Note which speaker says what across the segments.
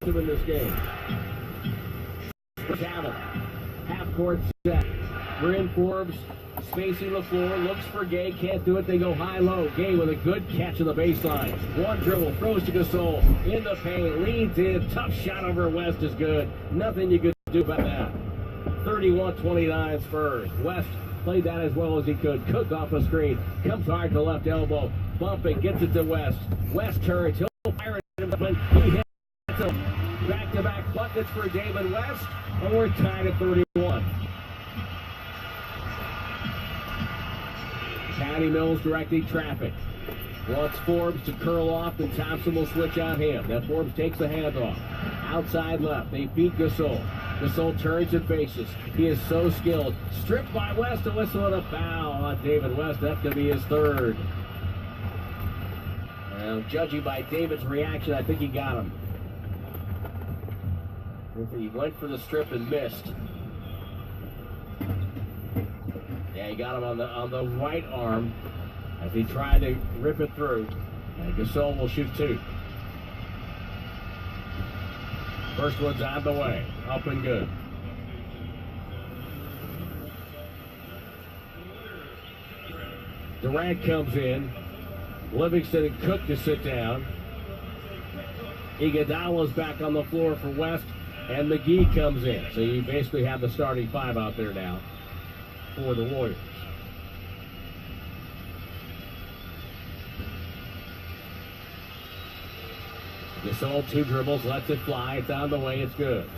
Speaker 1: in this game. Cavill, half court set. Bryn Forbes spacing the floor, looks for Gay, can't do it. They go high-low. Gay with a good catch of the baseline. One dribble, throws to Gasol in the paint, leans in, tough shot over West is good. Nothing you could do about that. 31-29 Spurs. West played that as well as he could. Cook off a screen, comes hard to left elbow, bumping, gets it to West. West turns, he'll fire it him, but he hits him. Back-to-back buckets for David West, and we're tied at 31. Patty Mills directing traffic. Wants Forbes to curl off, and Thompson will switch on him. Now Forbes takes the handoff. Outside left, they feed Gasol. Gasol turns and faces. He is so skilled. Stripped by West, a whistle and a foul on David West. That's going to be his third. Now, judging by David's reaction, I think he got him. He went for the strip and missed. Yeah, he got him on the right arm as he tried to rip it through. And Gasol will shoot two. First one's on the way. Up and good. Durant comes in. Livingston and Cook to sit down. Iguodala's back on the floor for West. And McGee comes in. So you basically have the starting five out there now for the Warriors. Gasol, two dribbles, lets it fly. It's on the way. It's good.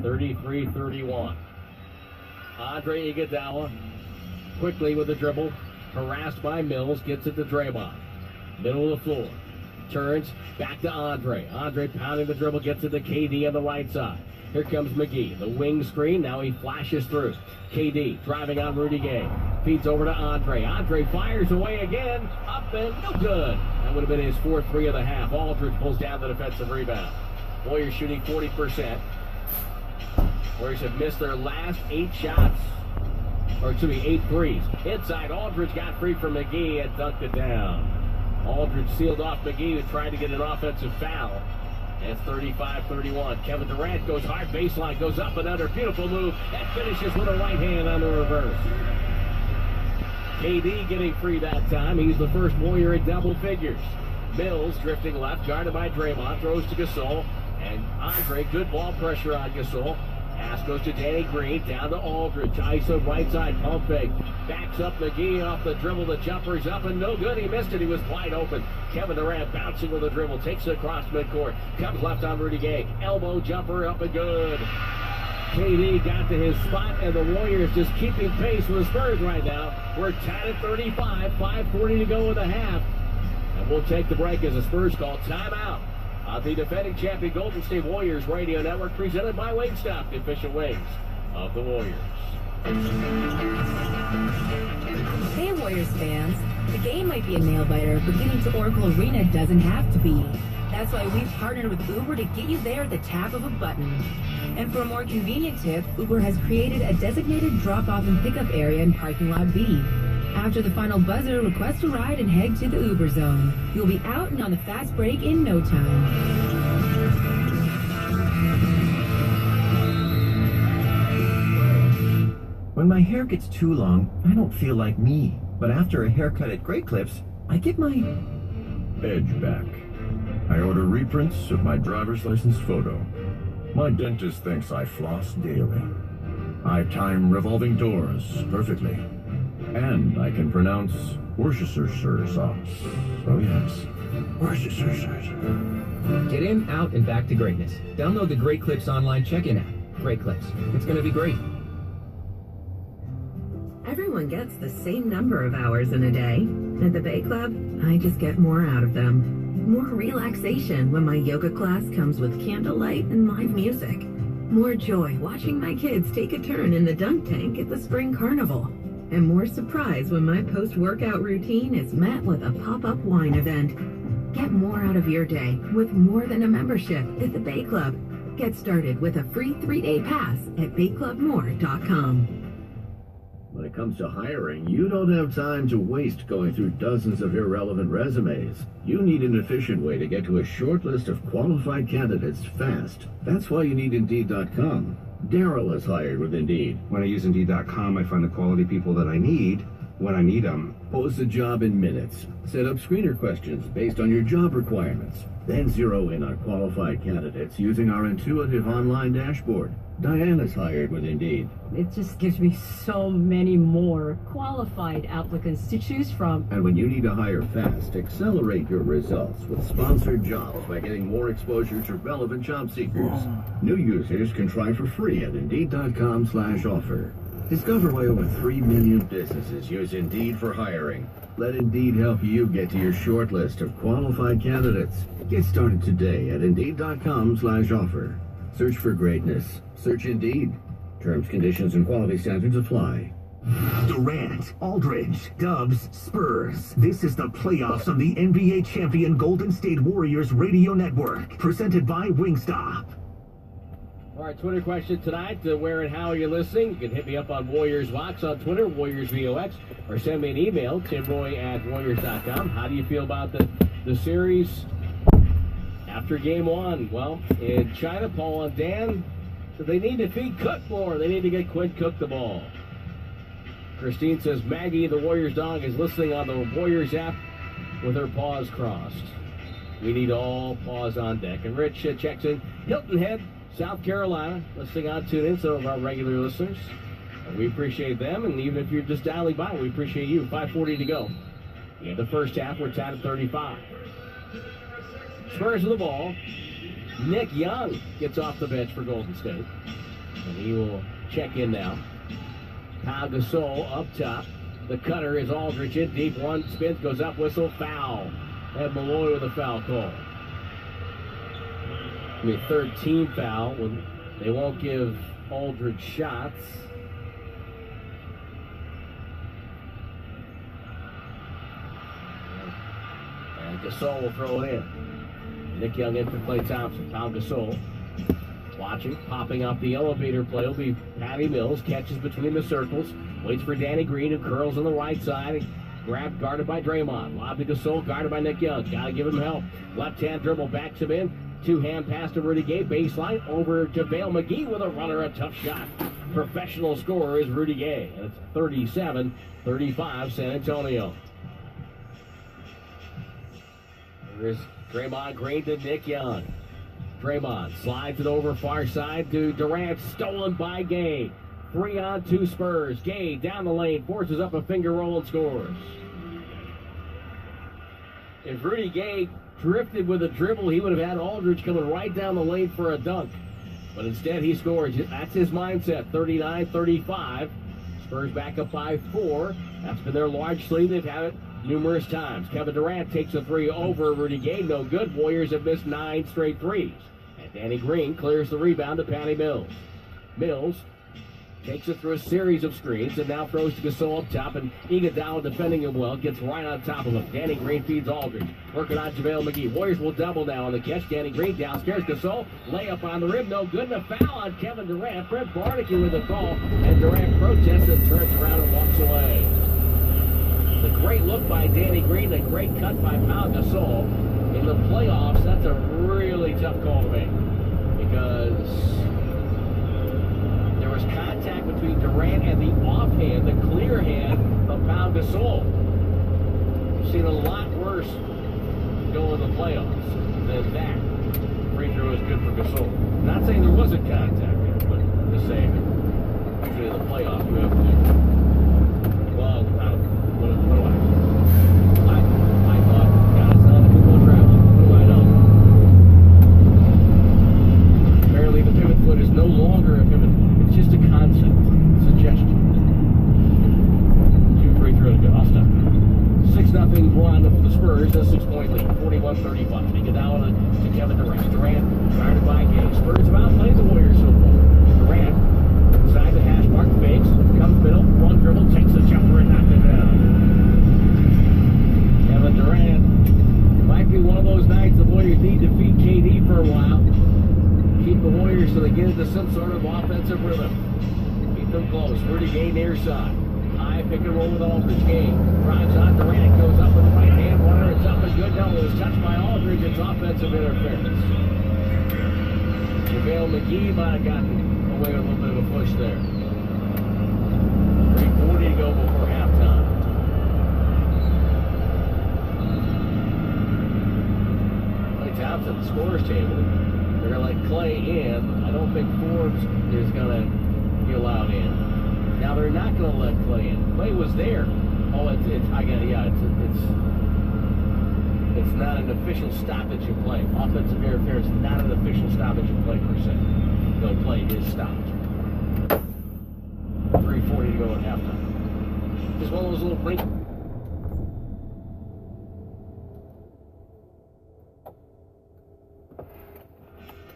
Speaker 1: 33-31. Andre Iguodala quickly with the dribble. Harassed by Mills. Gets it to Draymond. Middle of the floor. Turns back to Andre. Andre pounding the dribble. Gets it to KD on the right side. Here comes McGee. The wing screen. Now he flashes through. KD driving on Rudy Gay. Feeds over to Andre. Andre fires away again. Up and no good. That would have been his fourth three of the half. Aldridge pulls down the defensive rebound. Warriors shooting 40%. Warriors have missed their last 8 shots. Or excuse me, 8 threes. Inside, Aldridge got free from McGee and dunked it down. Aldridge sealed off McGee, who tried to get an offensive foul. It's 35-31. Kevin Durant goes hard baseline, goes up and under. Beautiful move, and finishes with a right hand on the reverse. KD getting free that time. He's the first Warrior in double figures. Mills drifting left, guarded by Draymond, throws to Gasol. And Andre, good ball pressure on Gasol. Pass goes to Danny Green, down to Aldridge. ISO right side, pump fake. Backs up McGee off the dribble. The jumper's up and no good. He missed it. He was wide open. Kevin Durant bouncing with the dribble. Takes it across midcourt. Comes left on Rudy Gay. Elbow jumper up and good. KD got to his spot, and the Warriors just keeping pace with the Spurs right now. We're tied at 35. 5:40 to go in the half. And we'll take the break as the Spurs call timeout. The defending champion Golden State Warriors Radio Network, presented by Wingstop, the official wings of the Warriors.
Speaker 2: Hey Warriors fans, the game might be a nail-biter, but getting to Oracle Arena doesn't have to be. That's why we've partnered with Uber to get you there at the tap of a button. And for a more convenient tip, Uber has created a designated drop-off and pickup area in parking lot B. After the final buzzer, request a ride and head to the Uber zone. You'll be out and on the fast break in no time.
Speaker 3: When my hair gets too long, I don't feel like me. But after a haircut at Great Clips, I get my
Speaker 4: edge back. I order reprints of my driver's license photo. My dentist thinks I floss daily. I time revolving doors perfectly. And I can pronounce Worcestershire sauce. Oh yes, Worcestershire.
Speaker 5: Get in, out, and back to greatness. Download the Great Clips online check-in app. Great Clips. It's going to be great.
Speaker 6: Everyone gets the same number of hours in a day. At the Bay Club, I just get more out of them. More relaxation when my yoga class comes with candlelight and live music. More joy watching my kids take a turn in the dunk tank at the Spring Carnival. And more surprise when my post-workout routine is met with a pop-up wine event. Get more out of your day with more than a membership at the Bay Club. Get started with a free 3-day pass at bayclubmore.com.
Speaker 4: When it comes to hiring, you don't have time to waste going through dozens of irrelevant resumes. You need an efficient way to get to a short list of qualified candidates fast. That's why you need Indeed.com. Daryl is hired with Indeed.
Speaker 7: When I use Indeed.com, I find the quality people that I need when I need them.
Speaker 4: Post a job in minutes. Set up screener questions based on your job requirements. Then zero in on qualified candidates using our intuitive online dashboard. Diane is hired with Indeed.
Speaker 8: It just gives me so many more qualified applicants to choose from.
Speaker 4: And when you need to hire fast, accelerate your results with sponsored jobs by getting more exposure to relevant job seekers. New users can try for free at Indeed.com/offer. Discover why over 3 million businesses use Indeed for hiring. Let Indeed help you get to your short list of qualified candidates. Get started today at Indeed.com/offer. Search for greatness. Search Indeed. Terms, conditions, and quality standards apply.
Speaker 9: Durant, Aldridge, Dubs, Spurs. This is the playoffs on the NBA champion Golden State Warriors radio network. Presented by Wingstop.
Speaker 1: All right, Twitter question tonight. Where and how are you listening? You can hit me up on Warriors Vox on Twitter, Warriors VOX, or send me an email, timroy@warriors.com. How do you feel about the series after game one? Well, in China, Paul and Dan said they need to feed Cook more. They need to get Quinn Cook the ball. Christine says Maggie, the Warriors dog, is listening on the Warriors app with her paws crossed. We need all paws on deck. And Rich checks in Hilton Head, South Carolina, listening on TuneIn, some of our regular listeners. We appreciate them, and even if you're just dialing by, we appreciate you. 5:40 to go. In the first half, we're tied at 35. Spurs with the ball. Nick Young gets off the bench for Golden State. And he will check in now. Pau Gasol up top. The cutter is Aldridge in deep. One spins, goes up, whistle, foul. Ed Malloy with a foul call. Third team foul. When they won't give Aldridge shots. And Gasol will throw it in. Nick Young in for Klay Thompson. Pau Gasol watching, popping up the elevator play will be Patty Mills. Catches between the circles. Waits for Danny Green, who curls on the right side. Grabbed, guarded by Draymond. Lob to Gasol, guarded by Nick Young. Got to give him help. Left hand dribble, backs him in. Two-hand pass to Rudy Gay. Baseline over to JaVale McGee with a runner. A tough shot. Professional scorer is Rudy Gay. And it's 37-35 San Antonio. There's Draymond Green to Nick Young. Draymond slides it over far side to Durant. Stolen by Gay. 3-on-2 Spurs. Gay down the lane. Forces up a finger roll and scores. If Rudy Gay drifted with a dribble, he would have had Aldridge coming right down the lane for a dunk. But instead, he scores. That's his mindset. 39-35. Spurs back up by 4. That's been their large lead. They've had it numerous times. Kevin Durant takes a three over Rudy Gay. No good. Warriors have missed 9 straight threes. And Danny Green clears the rebound to Patty Mills. Mills takes it through a series of screens and now throws to Gasol up top, and Iguodala defending him well, gets right on top of him. Danny Green feeds Aldridge. Working on JaVale McGee. Warriors will double now on the catch. Danny Green downstairs. Gasol, layup on the rim. No good. And a foul on Kevin Durant. Fred Barnaky with the call, and Durant protests and turns around and walks away. The great look by Danny Green, the great cut by Pau Gasol. In the playoffs, that's a really tough call to make because there was contact between Durant and the offhand, the clear hand of Pau Gasol. We've seen a lot worse go in the playoffs than that. Free throw is good for Gasol. Not saying there wasn't contact here, but just saying that in the playoffs you have to. Well, what do I thought guys on the football traveling. What do I know? Apparently the pivot foot is no longer a pivot. It's just a concept, suggestion. 2 free throws good. I'll stop. 6-0 run for the Spurs. A 6-point lead. 41-35. Iguodala to Kevin Durant. Durant guarded by Gay. Spurs have outplayed the Warriors so far. Durant inside the hash mark, fakes, comes middle, one dribble, takes a jumper and knocks it down. Kevin Durant might be one of those nights the Warriors need to feed KD for a while. Keep the Warriors so they get into some sort of offensive rhythm. Keep them close. Rudy Gay near side. High pick and roll with Aldridge. Game drives on Durant, goes up with the right hand corner. It's up and good. No, it was touched by Aldridge. It's offensive interference. JaVale McGee might have gotten away with a little bit of a push there. 3:40 to go before halftime. Klay Thompson, the scorer's table. They're going to let Klay in. I don't think Forbes is going to be allowed in. Now they're not going to let Klay in. Klay was there. Oh, I get it. Yeah, it's not an official stoppage of play. Offensive interference, not an official stoppage of play per se. No play is stopped. 3:40 to go at halftime. Just one of those little blink.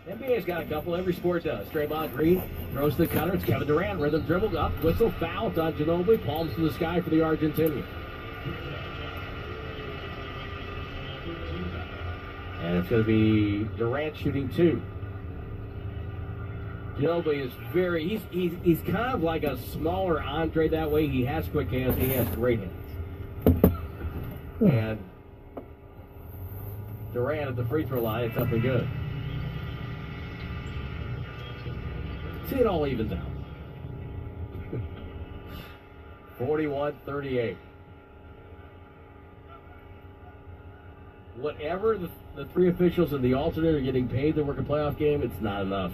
Speaker 1: NBA's got a couple. Every sport does. Draymond Green throws the cutter. It's Kevin Durant. Rhythm dribble up. Whistle. Foul. It's on Ginobili. Palms to the sky for the Argentinian. And it's going to be Durant shooting 2. Ginobili is he's kind of like a smaller Andre that way. He has quick hands. He has great hands. And Durant at the free throw line. It's up and good. See, it all evens out. 41-38. Whatever the three officials and the alternate are getting paid to work a playoff game, it's not enough.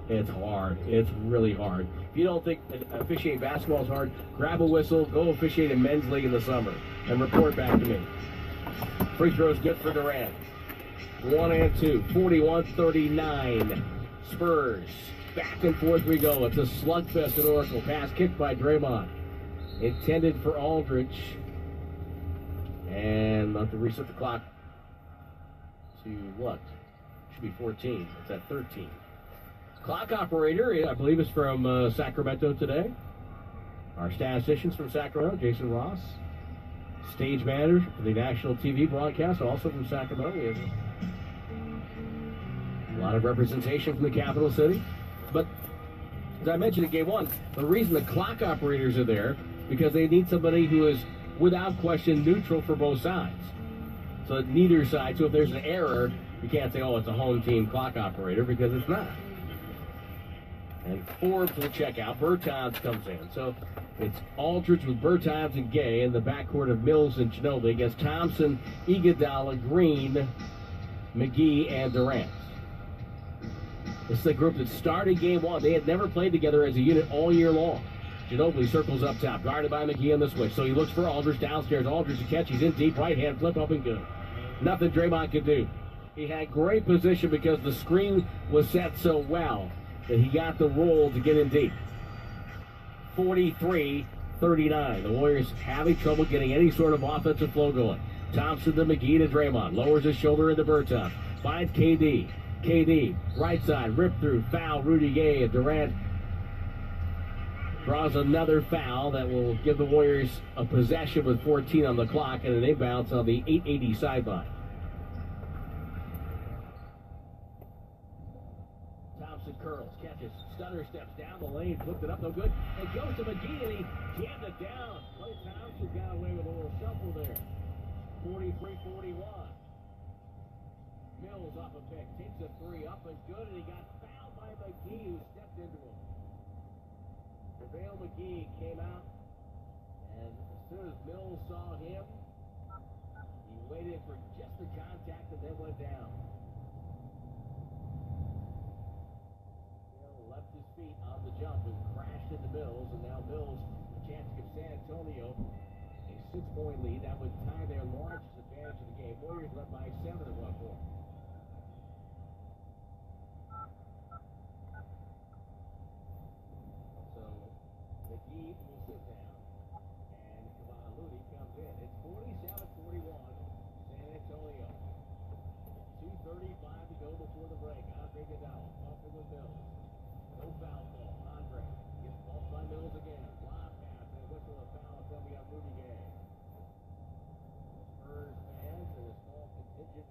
Speaker 1: It's hard. It's really hard. If you don't think officiating basketball is hard, grab a whistle, go officiate a men's league in the summer, and report back to me. Free throw's good for Durant. 1 and 2. 41-39. Spurs. Back and forth we go. It's a slugfest at Oracle. Pass kicked by Draymond. Intended for Aldridge. And I'll have to reset the clock to what? Should be 14. It's at 13. Clock operator, I believe, is from Sacramento today. Our statistician's from Sacramento, Jason Ross. Stage manager for the national TV broadcast, also from Sacramento. We have a lot of representation from the capital city. But as I mentioned in game 1, the reason the clock operators are there because they need somebody who is without question neutral for both sides. So neither side. So if there's an error, you can't say, oh, it's a home team clock operator, because it's not. And Forbes will check out. Bertans comes in. So it's Aldridge with Bertans and Gay in the backcourt of Mills and Ginobili against Thompson, Iguodala, Green, McGee, and Durant. This is the group that started game 1. They had never played together as a unit all year long. Ginobili circles up top, guarded by McGee on the switch. So he looks for Aldridge downstairs. Aldridge to catch. He's in deep. Right hand flip up and good. Nothing Draymond could do. He had great position because the screen was set so well that he got the roll to get in deep. 43-39. The Warriors having trouble getting any sort of offensive flow going. Thompson to McGee to Draymond. Lowers his shoulder into Bertans. Finds KD. KD, right side, rip through, foul, Rudy Gay, and Durant draws another foul that will give the Warriors a possession with 14 on the clock and an inbounds on the 880 sideline. Thompson curls, catches, stunner steps down the lane, flipped it up, no good, and goes to McGee, and he jammed it down. Klay Thompson got away with a little shuffle there. 43-41. Mills off a pick, takes a 3 up and good, and he got fouled by McGee, who stepped into him. JaVale McGee came out, and as soon as Mills saw him, he waited for just the contact and then went down. Hill left his feet on the jump and crashed into Mills, and now Mills a chance to give San Antonio a 6-point lead. That would tie their largest advantage of the game. Warriors led by 7 at one point. McGee will sit down, and Kevon Looney comes in. It's 47-41, San Antonio. 2:35 to go before the break. Andre Iguodala bumping with Mills. No foul ball. Andre gets bumped by Mills again. Lob pass and whistle a foul coming on Rudy Gay. Spurs fans and a small contingent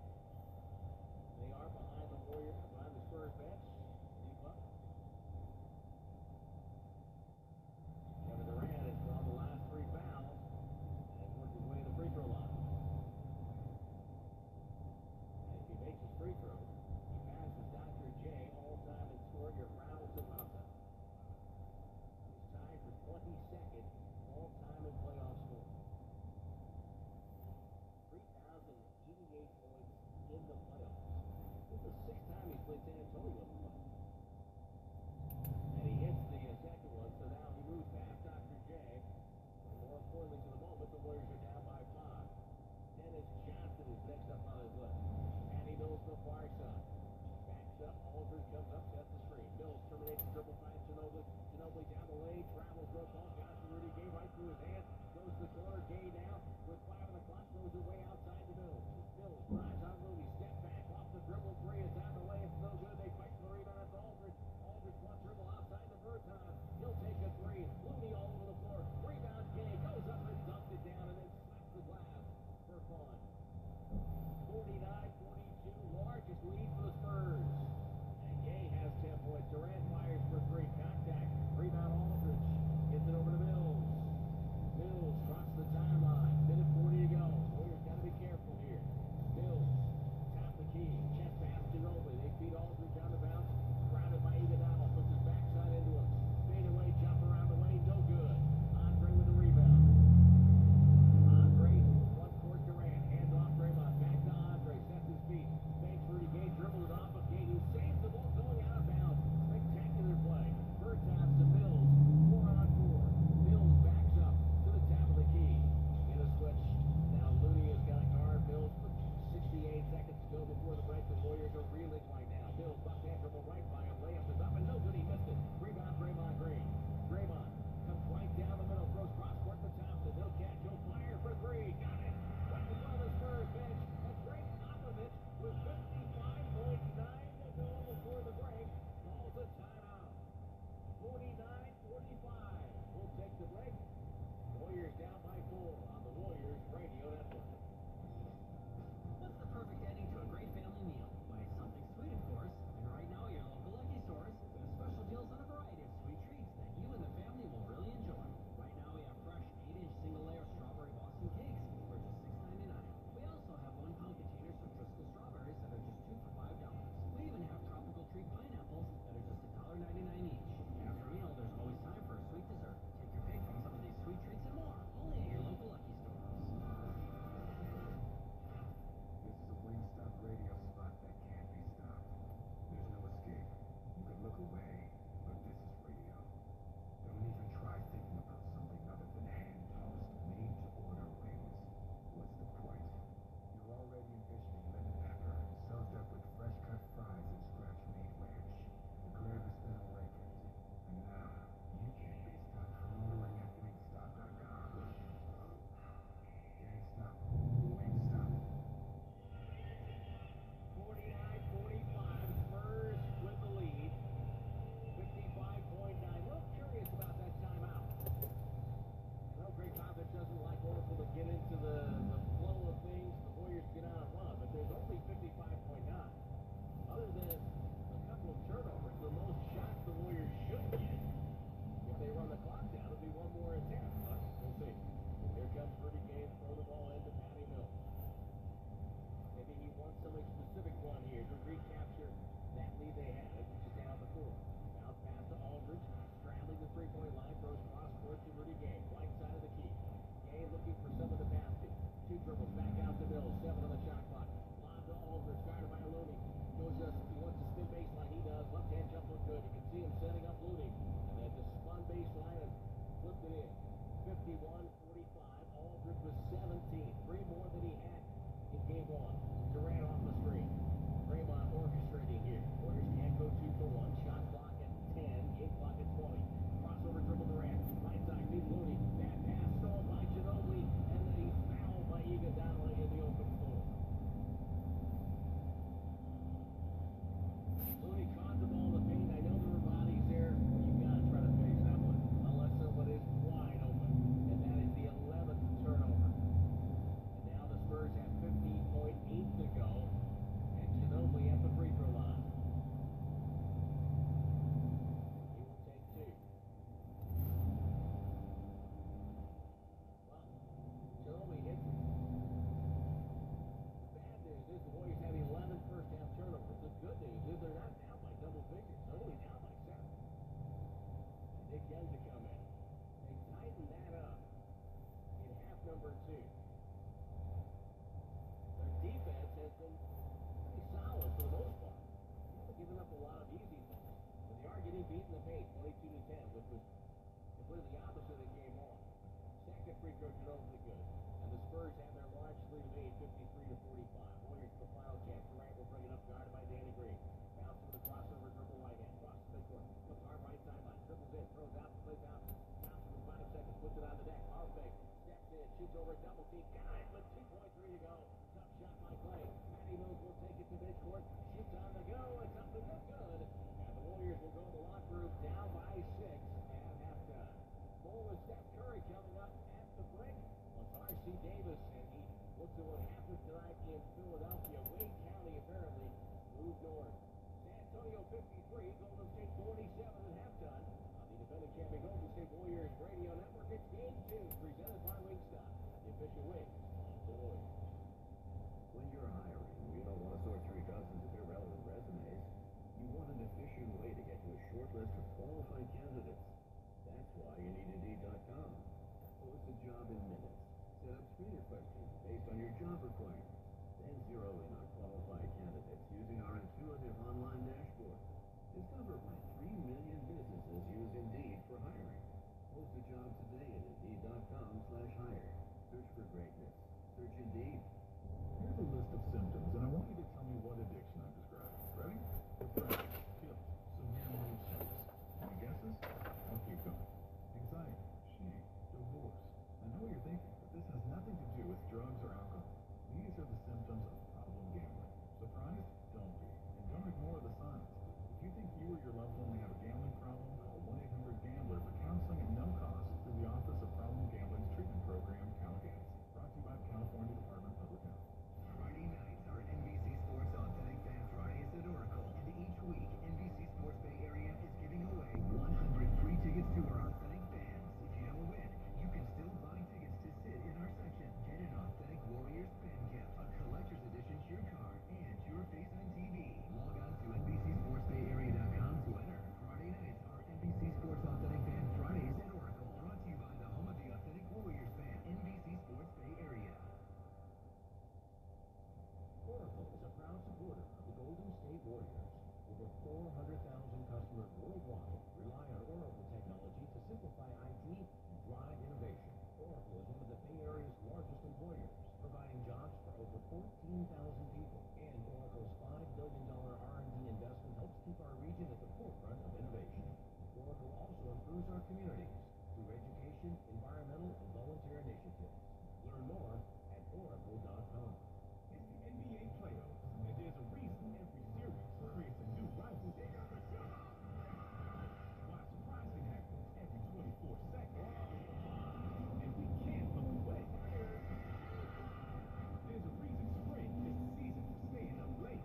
Speaker 1: Stumbling down the lane, travels no ball. Johnson Rudy Gay right through his hands. Goes to the corner. Gay now with 5 on the clock. Throws it way outside the middle. Mills drives on Rudy. Step back off the dribble. 3 is out of the way. It's no good. They fight for the rebound. It's Aldridge. Aldridge wants dribble outside the Berton. He'll take a 3. Looney all over the floor. Rebound. Gay goes up and dumps it down and then slaps the glass for fun. 49-42. Largest lead for the Spurs. Gay has 10 points. Durant fires for 3. Contact. Rebound Aldridge. Gets it over to Mills. Mills crosses the timeline. Minute 40 to go. Warriors got to be careful. over double team. Got it with 2.3 to go. Tough shot by Clay. Patty Mills will take it to midcourt. Shoots on the go. It's up and no good. And the Warriors will go to the locker room down by 6 at halftime. More with Steph Curry coming up at the break. Well, R.C. Davis, and he looks at what happened tonight in Philadelphia. Wade County apparently moved north. San Antonio 53, Golden State 47 at halftime. On the defending champion Golden State Warriors Radio Network, it's Game 2, presented by Wingstop, the official wings of the Warriors.
Speaker 3: When you're hiring, you don't want to sort through dozens of irrelevant resumes. You want an efficient way to get to a short list of qualified candidates. That's why you need Indeed.com. Post a job in minutes. Set up screener questions based on your job requirements. Then zero in on qualified candidates using our intuitive online dashboard. Discover why 3 million businesses use Indeed for hiring. Post a job today at Indeed.com/hire. Search for greatness. Search Indeed.
Speaker 10: Here's a list of symptoms, and I want you to tell me what addiction I'm describing. Ready? Depression, guilt, severe mood swings. Any guesses? I'll keep going. Anxiety, shame, divorce. I know what you're thinking, but this has nothing to do with drugs or alcohol. These are the symptoms of problem gambling. Surprised? Don't be. And don't ignore the signs. If you think you or your loved one may have a gambling problem, call 1-800-GAMBLER for counseling at no cost through the Office of Problem Gambling's treatment program, CalGAMS. Brought to you by the California Department of Public Health.
Speaker 9: Friday nights are NBC Sports Authentic Fan Fridays at Oracle. And each week, NBC Sports Bay Area is giving away 100 free tickets to our authentic fans. If you don't win, you can still buy tickets to sit in our section. Get an authentic Warriors fan gift, a collector's edition cheer card, and your face on TV. Log on to NBCSportsBayArea.com to enter. Friday nights are NBC Sports Authentic Fan Fridays at Oracle. Brought to you by the home of the authentic Warriors fan, NBC Sports Bay Area.
Speaker 1: Oracle is a proud supporter of the Golden State Warriors. Over 400,000 customers worldwide rely on Oracle technology to simplify IT and drive innovation. Oracle is one of the Bay Area's largest employers, providing jobs for over 14,000 people. And Oracle's $5 billion R&D investment helps keep our region at the forefront of innovation. Oracle also improves our communities through education, environmental, and volunteer initiatives. Learn more at Oracle.com.
Speaker 10: It's the NBA playoffs, and there's a reason every series creates a new rivalry. Why surprising happens every 24 seconds, and we can't look away. There's a reason spring is the season for staying up late,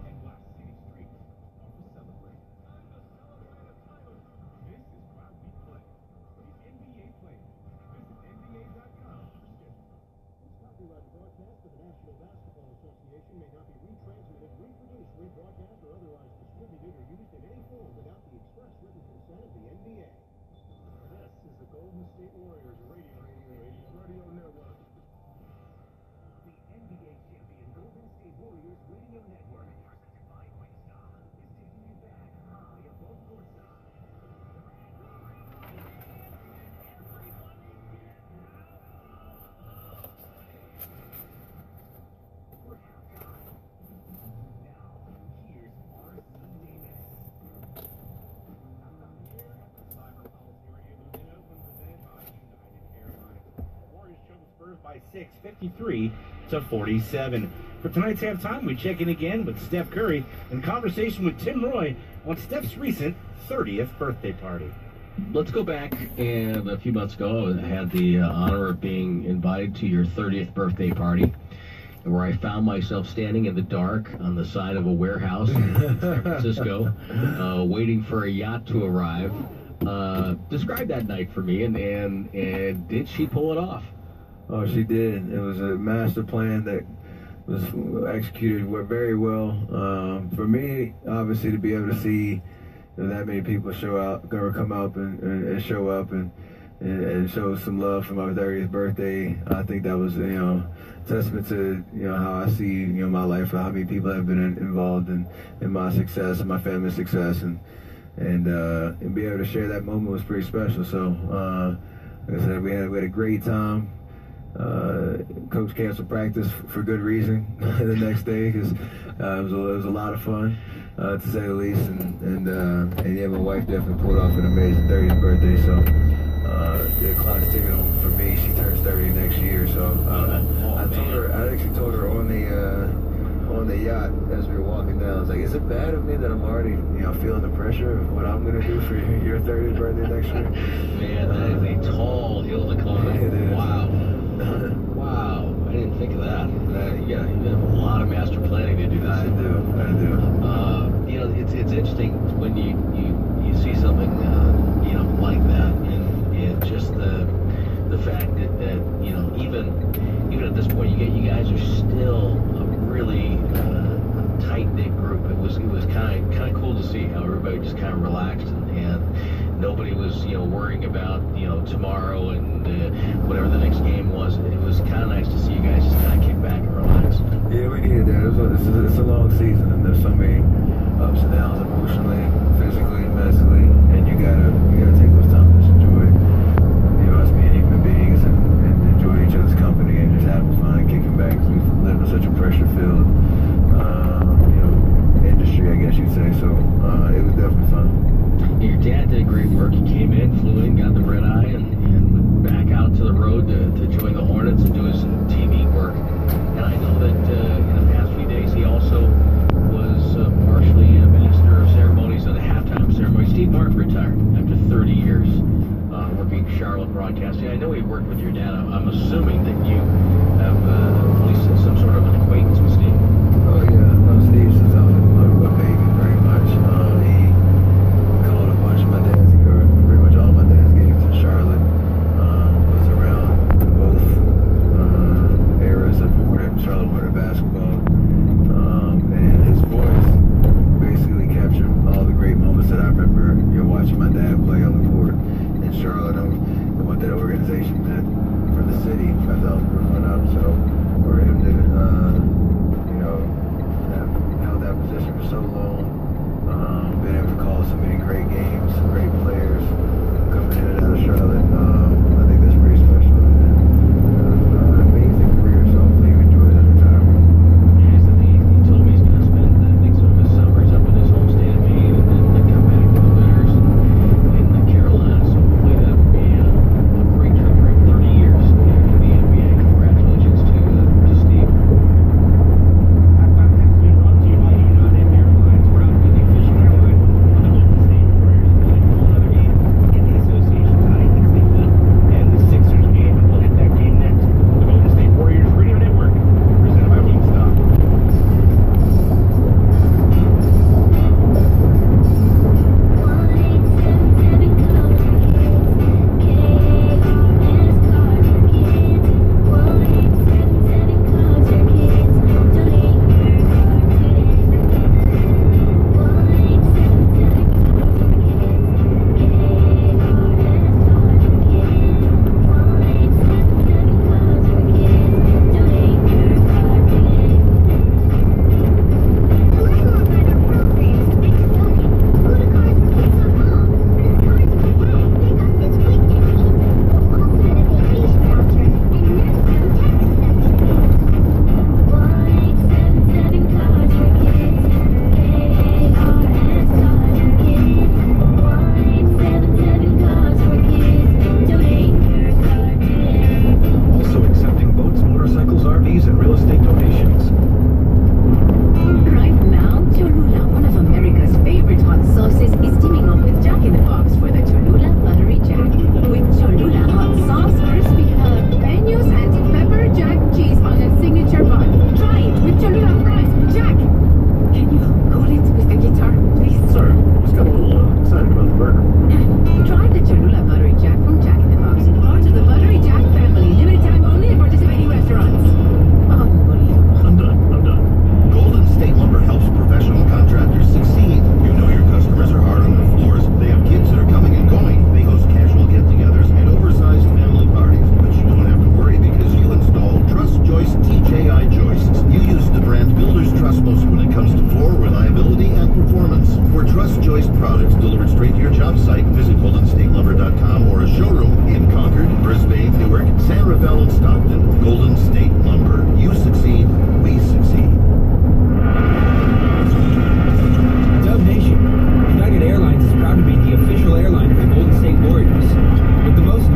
Speaker 10: and why city streets are for celebrating. This is why we play. The NBA playoffs. Visit NBA.com for scheduling.
Speaker 1: This copyright broadcast of the National Basketball Association may not be retransmitted, reproduced, rebroadcast, or otherwise distributed or used in any form without the express written consent of the NBA. This is the Golden State Warriors Radio Network.
Speaker 9: The NBA champion Golden State Warriors Radio Network, presented by Wingstop, is taking you back high above courtside. For halftime. Now, here's R.C. Davis.
Speaker 10: Here at the Cyber Pulse Area Lumen Open presented by United Airlines. The Warriors show the Spurs by 6, 53-47. For tonight's halftime, we check in again with Steph Curry in conversation with Tim Roy on Steph's recent 30th birthday party.
Speaker 1: Let's go back, and a few months ago, I had the honor of being invited to your 30th birthday party, where I found myself standing in the dark on the side of a warehouse in San Francisco, waiting for a yacht to arrive. Describe that night for me, and did she pull it off?
Speaker 11: Oh, she did. It was a master plan that was executed very well. For me, obviously, to be able to see that many people come up and show up and show some love for my 30th birthday, I think that was, testament to, how I see, my life, how many people have been involved in my success and my family's success, and be able to share that moment was pretty special. So, like I said, we had a great time. Coach canceled practice for good reason the next day because it was a lot of fun, to say the least. And yeah, my wife definitely pulled off an amazing 30th birthday. So the clock's ticking on for me. She turns 30 next year, so I actually told her on the yacht as we were walking down. I was like, "Is it bad of me that I'm already, feeling the pressure of what I'm gonna do for your 30th birthday next year?"
Speaker 3: Man, that is a tall hill to climb.
Speaker 11: It is.
Speaker 3: Wow. Wow. I didn't think of that. You have a lot of master planning to do this.
Speaker 11: I do.
Speaker 3: It's interesting when you see something, like that, and just the fact that even at this point, you guys are still a really tight-knit group. It was kind of cool to see how everybody just kind of relaxed and nobody was worrying about tomorrow and whatever the next game was. It was kind of nice to see you guys just kind of kick back and relax.
Speaker 11: Yeah, we needed that. It's a long season, and there's so many ups and downs emotionally, physically, mentally, and you gotta take those times to enjoy us being human beings and enjoy each other's company and just having fun and kicking back. Cause we've lived in such a pressure-filled industry, I guess you'd say. So it was definitely fun.
Speaker 3: Your dad did great work. He came in, flew in, got the red eye, and went back out to the road to join the Hornets and do his TV work. And I know that in the past few days he also was partially a minister of ceremonies at the halftime ceremony. Steve Martin retired after 30 years working Charlotte Broadcasting. I know he worked with your dad. I'm assuming that you have at least some sort of an acquaintance with Steve.
Speaker 11: Oh yeah, Steve since I was a baby, very much. He called a bunch of my dad's, or pretty much all my dad's games in Charlotte. Was around both eras of Charlotte Hornet basketball. And his voice basically captured all the great moments that I remember, watching my dad play on the court in Charlotte. And what that organization meant for the city as I was growing up. So for him to, have held that position for so long, been able to call so many great games, great players coming in and out of Charlotte, I think that's pretty special. And amazing career, so hopefully you enjoy that retirement.
Speaker 3: He told me he's going to spend some of his summers up in his home state of Maine and then come back to the Winters in the Carolinas. So hopefully that would be a great trip for him. 30 years in the NBA. Congratulations to Steve.
Speaker 5: United Airlines is proud to be the official airline of the Golden State Warriors. With the most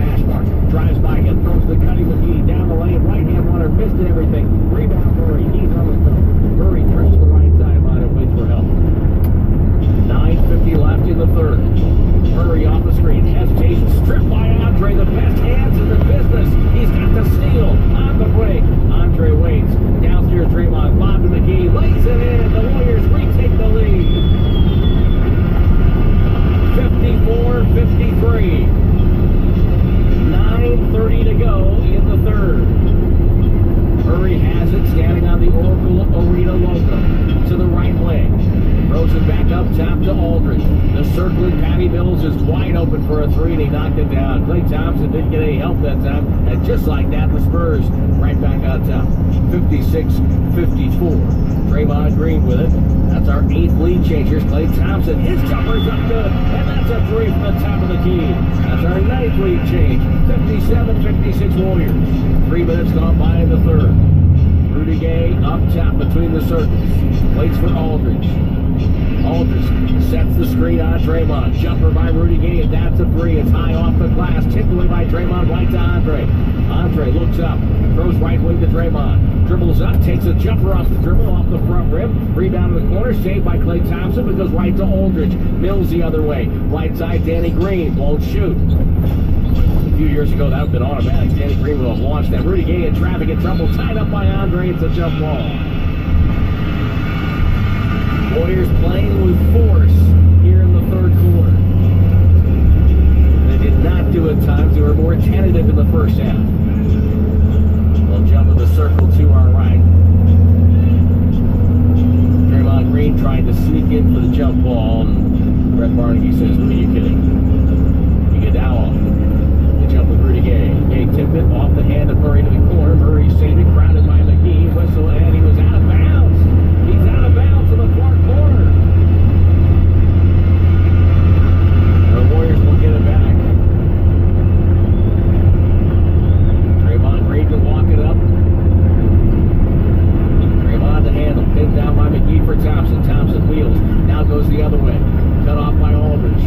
Speaker 1: hash mark. Drives by him, throws the Cuddy McGee down the lane. Right-hand runner missed everything. Rebound Murray. He's on the throw. Murray trips to the right sideline and waits for help. 9:50 left in the third. Murray off the screen. Hesitation. Stripped by Andre. The best hands in the business. He's got the steal on the break. Andre waits. Downstairs Draymond. Bob to McGee. Lays it in. The Warriors retake the lead. 54-53. 9:30 to go in the third. Murray has it, standing on the Oracle Arena logo to the right wing. Throws it back up top to Aldridge. The circling Patty Mills is wide open for a three, and he knocked it down. Klay Thompson didn't get any help that time, and just like that, the Spurs right back on top. 56-54. Draymond Green with it. That's our 8th lead changers. Klay Thompson, his jumper's up good, and that's a three from the top of the key. That's our 9th lead change. 57-56 Warriors. 3 minutes gone by in the third. Rudy Gay up top between the circles. Waits for Aldridge. Aldridge sets the screen on Draymond. Jumper by Rudy Gay, and that's a three. It's high off the glass. Tipped away by Draymond, right to Andre. Andre looks up, throws right wing to Draymond. Dribbles up, takes a jumper off the dribble, off the front rim. Rebound in the corner, saved by Klay Thompson, but goes right to Aldridge. Mills the other way. Right side, Danny Green won't shoot. A few years ago, that would have been automatic. Danny Green would have launched that. Rudy Gay in traffic in trouble, tied up by Andre. It's a jump ball. Warriors playing with force here in the third quarter. They did not do it at times. They were more tentative in the first half. They'll jump in the circle to our right. Draymond Green trying to sneak in for the jump ball, and Brett Barnagy says, "Who are you kidding?" Iguodala. The jump with Rudy Gay. Gay tipped it off the hand of Murray to the corner. Murray saved it, crowded by McGee. Whistle, and he was out of bounds. He's out of bounds in the far corner. The Warriors will get it back. Draymond Green to walk it up. Draymond to handle. Pinned down by McGee for Thompson. Thompson wheels. Now goes the other way. Cut off by Aldridge.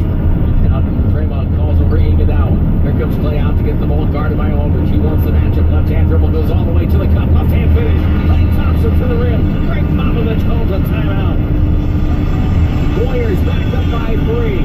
Speaker 1: Now Draymond calls over Iguodala. Here comes Klay out to get the ball, guarded by Aldridge. He wants the matchup. Left-hand dribble goes all the way to the cup. Left-hand finish. Klay Thompson to the rim. Greg Popovich calls a timeout. Warriors backed up by 3.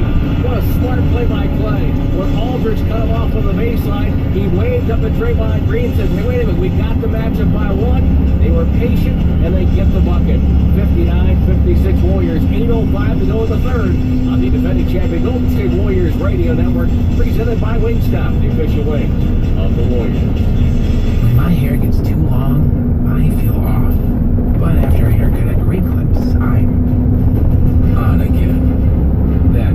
Speaker 1: What a smart play by Klay. When Aldridge cut him off on the baseline, he waved up at Draymond Green and said, "Hey, wait a minute, we got the matchup by 1. They were patient, and they get the bucket. 59-56 Warriors. 8:05 to go in the third on the defending champion Golden State Warriors Radio Network, presented by Wingstop, the official wing of the Warriors.
Speaker 5: When my hair gets too long, I feel off. But after a haircut at Great Clips, I'm on again. Then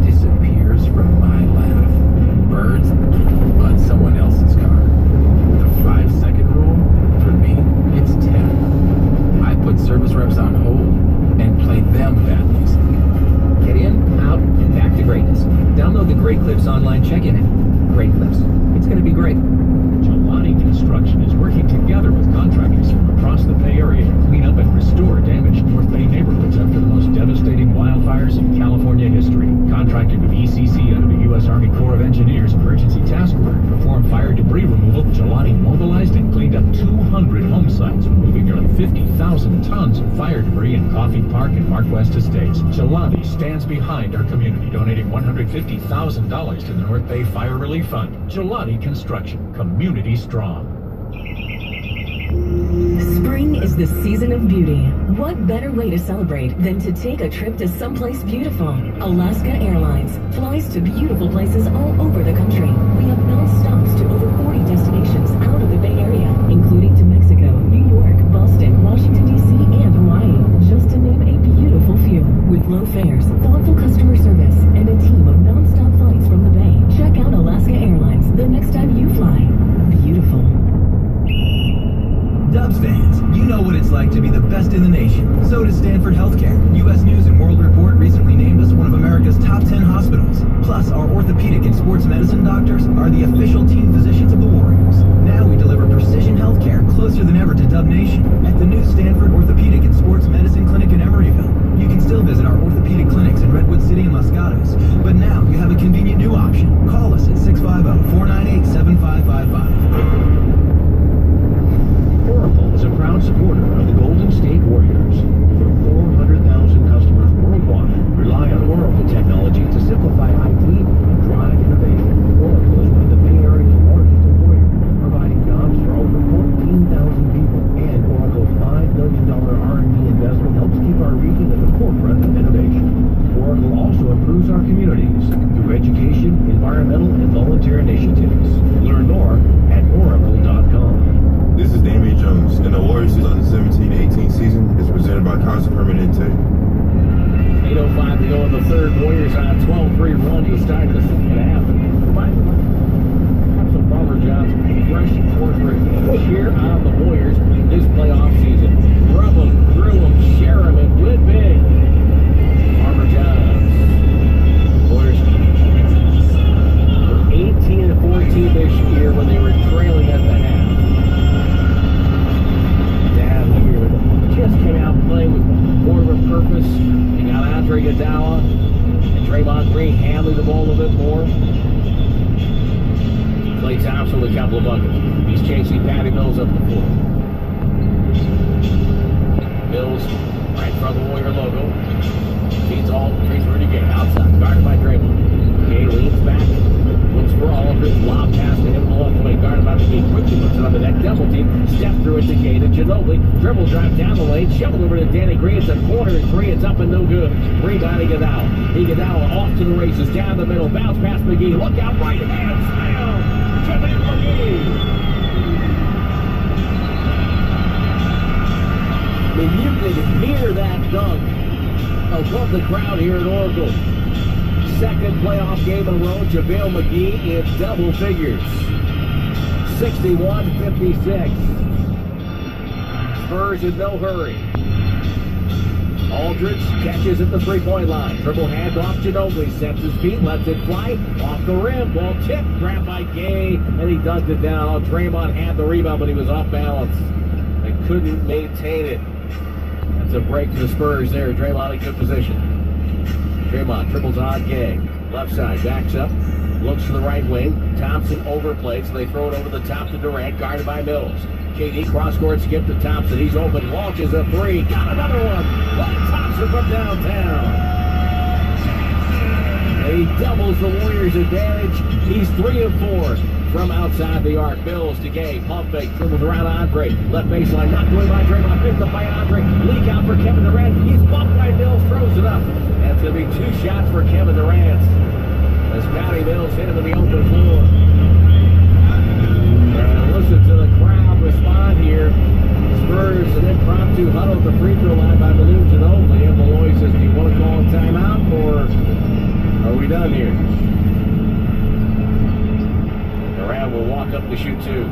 Speaker 5: disappears from my laugh. Birds on someone else's car. The 5-second rule, for me, it's 10. I put service reps on hold and play them bad music. Get in, out, and back to greatness. Download the Great Clips online check-in app. Great Clips. It's going to be great.
Speaker 12: Jelani Construction is working together with contractors from across the Bay Area to clean up and restore damaged North Bay neighborhoods after the most devastating wildfires in California history. Contracted with ECC under the U.S. Army Corps of Engineers Emergency Task Order to perform fire debris removal, Jelani mobilized and cleaned up 200 home sites, removing nearly 50,000 tons of fire debris in Coffey Park and Mark West Estates. Jelani stands behind our community, donating $150,000 to the North Bay Fire Relief Fund. Jelani Construction, community strong.
Speaker 2: Spring is the season of beauty. What better way to celebrate than to take a trip to someplace beautiful? Alaska Airlines flies to beautiful places all over the country. We have non-stops to over 40 destinations out of the Bay Area, including to Mexico, New York, Boston, Washington, D.C., and Hawaii, just to name a beautiful few. With low fares, thoughtful customer service, and a team of non-stop flights from the Bay, check out Alaska Airlines the next time you fly. Beautiful.
Speaker 5: Dubs fans, you know what it's like to be the best in the nation. So does Stanford Healthcare. U.S. News and World Report recently named us one of America's top 10 hospitals. Plus, our orthopedic and sports medicine doctors are the official team physicians of the Warriors. Now we deliver precision healthcare closer than ever to Dub Nation at the new Stanford Orthopedic and Sports Medicine Clinic in Emeryville. You can still visit our orthopedic clinics in Redwood City and Los Gatos, but now you have a convenient new option. Call us at
Speaker 1: drops with a couple of buckets. He's chasing Patty Mills up the floor. Mills right in front of the Warrior logo. Feeds all three for Gay outside, guarded by Draymond. Gay leans back, looks for Aldridge, lob pass to him along the way, guarded by McGee. Quickly puts it on the neck, double team, step through it to Gay to Ginobili. Dribble drive down the lane, shoveled over to Danny Green. It's a corner three, it's up and no good. Rebounding Iguodala. Iguodala off to the races, down the middle, bounce past McGee. Look out, right hand, slam! Kevin McGee. I mean, you can hear that dunk above the crowd here at Oracle. Second playoff game in a row, JaVale McGee in double figures. 61-56. Spurs in no hurry. Aldridge catches at the three-point line. Dribble hand off Ginobili, sets his feet, lets it fly, off the rim, ball tipped, grabbed by Gay, and he dunked it down. Draymond had the rebound, but he was off balance and couldn't maintain it. That's a break to the Spurs there. Draymond in good position. Draymond dribbles on Gay. Left side, backs up, looks to the right wing. Thompson overplays, so they throw it over the top to Durant, guarded by Mills. KD cross-court skip to Thompson. He's open, launches a three. Got another one. By Thompson from downtown. And he doubles the Warriors' advantage. He's 3 of 4 from outside the arc. Mills to Gay. Pump fake. Dribbles around Andre. Left baseline. Knocked away by Draymond. Picked up by Andre. Leak out for Kevin Durant. He's bumped by Mills. Throws it up. That's going to be 2 shots for Kevin Durant. As Patty Mills hit him in the open floor. And listen to the crowd respond here. Spurs an impromptu huddle at the free throw line by Manu Ginobili. And Malloy says, do you want to call a timeout or are we done here? Durant will walk up to shoot 2.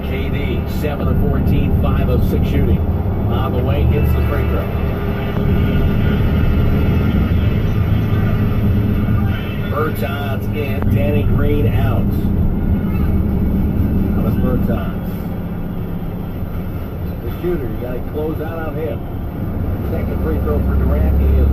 Speaker 1: KD, 7 of 14, 5 of 6 shooting. On the way, hits the free throw. Bertans in, Danny Green out. Thomas Bertans. The shooter, you got to close out on him. Second free throw for Durant. He is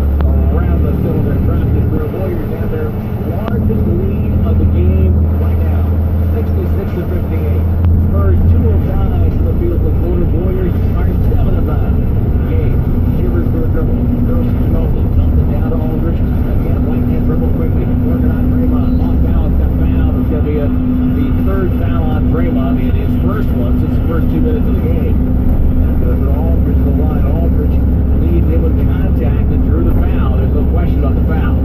Speaker 1: around the cylinder, dropped it through. Warriors have their largest lead of the game right now, 66-58. Spurs 2 of 9 to the field with quarter. Warriors are 7 of 9. Game. Shivers for a dribble. Throws to Ginobili. Dumps it down to Aldridge. Again, right hand dribble quickly. Working on Draymond. Off balance, got fouled. It's going to be the 3rd foul on Draymond in his first one since the first 2 minutes of the game. That's going to put Aldridge to the line. Aldridge leads him with contact and drew the foul. There's no question about the foul.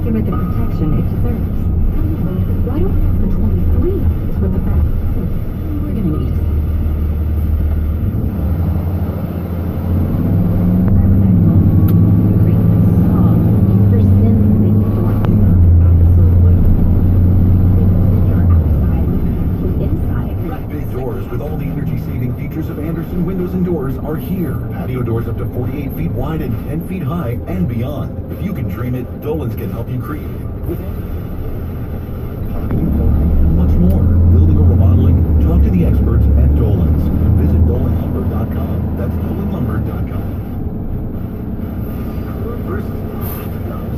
Speaker 13: Give it the protection it deserves. Why don't we have the 23 is what the fact. We're gonna need it.
Speaker 14: Big doors with all the energy-saving features of Anderson Windows and Doors are here. Patio doors up to 48 feet wide and 10 feet high and beyond. If you can dream it, Dolan's can help you create it. With much more. Building or remodeling, talk to the experts at Dolan's. Visit dolanlumber.com. That's dolanlumber.com.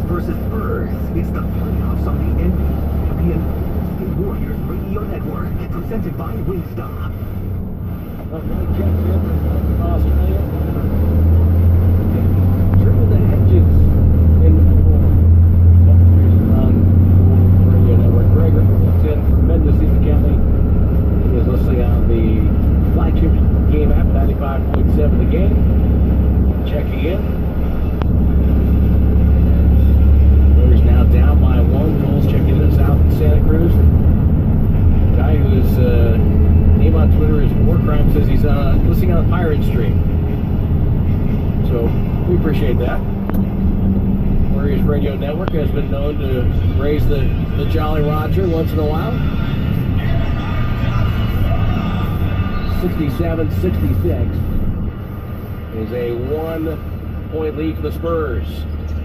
Speaker 9: Versus Spurs. It's the playoffs on the NBA Warriors Radio Network, presented by Wingstop.
Speaker 1: Triple the hedges in the form. Radio Network. Gregor walks in from Mendocino County. He is listening on the flagship game app, 95.7 The Game. Checking in. Warriors now down by 1. Joel's checking in south in Santa Cruz. Guy whose name on Twitter is Warcrime says he's listening on a pirate stream. So we appreciate that. Warriors Radio Network has been known to raise the Jolly Roger once in a while. 67-66 is a 1-point lead for the Spurs.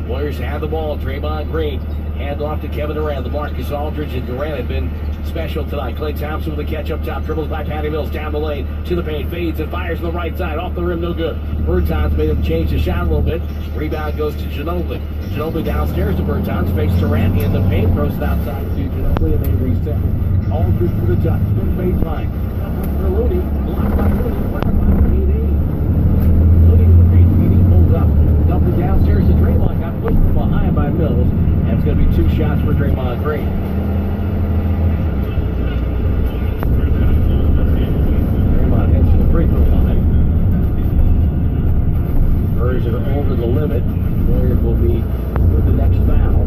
Speaker 1: Warriors have the ball. Draymond Green hand off to Kevin Durant. LaMarcus Aldridge and Durant have been special tonight. Klay Thompson with a catch up top. Dribbles by Patty Mills down the lane to the paint. Fades and fires on the right side. Off the rim, no good. Bertans made him change the shot a little bit. Rebound goes to Ginobili. Ginobili downstairs to Bertans. Fakes Durant in the paint. Throws it outside to Ginobili and they reset. Aldridge for the touch. Good baseline. For Looney. Blocked by Looney. Looney with the paint. Meaning pulls up. Dumps it downstairs to Draymond. Got pushed from behind by Mills. That's going to be 2 shots for Draymond Green. Draymond heads to the free throw line. Spurs are over the limit. Warriors will be with the next foul.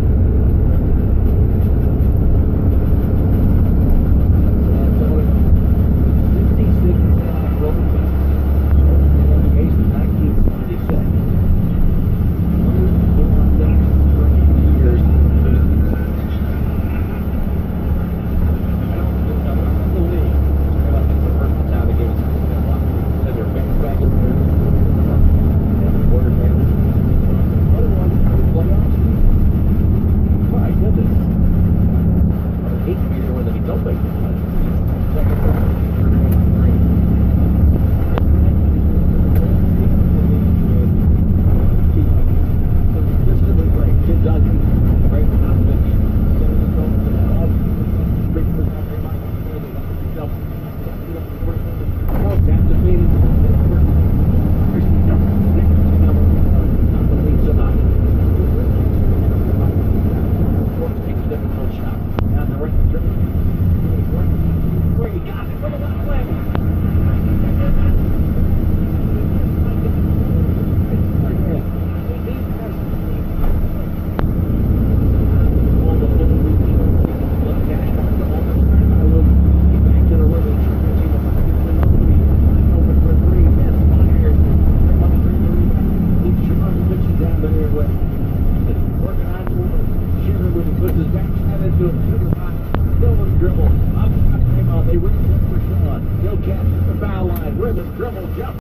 Speaker 1: Dribble. Up, they reach for Sean. He'll catch the foul line. Rhythm, dribble, jump.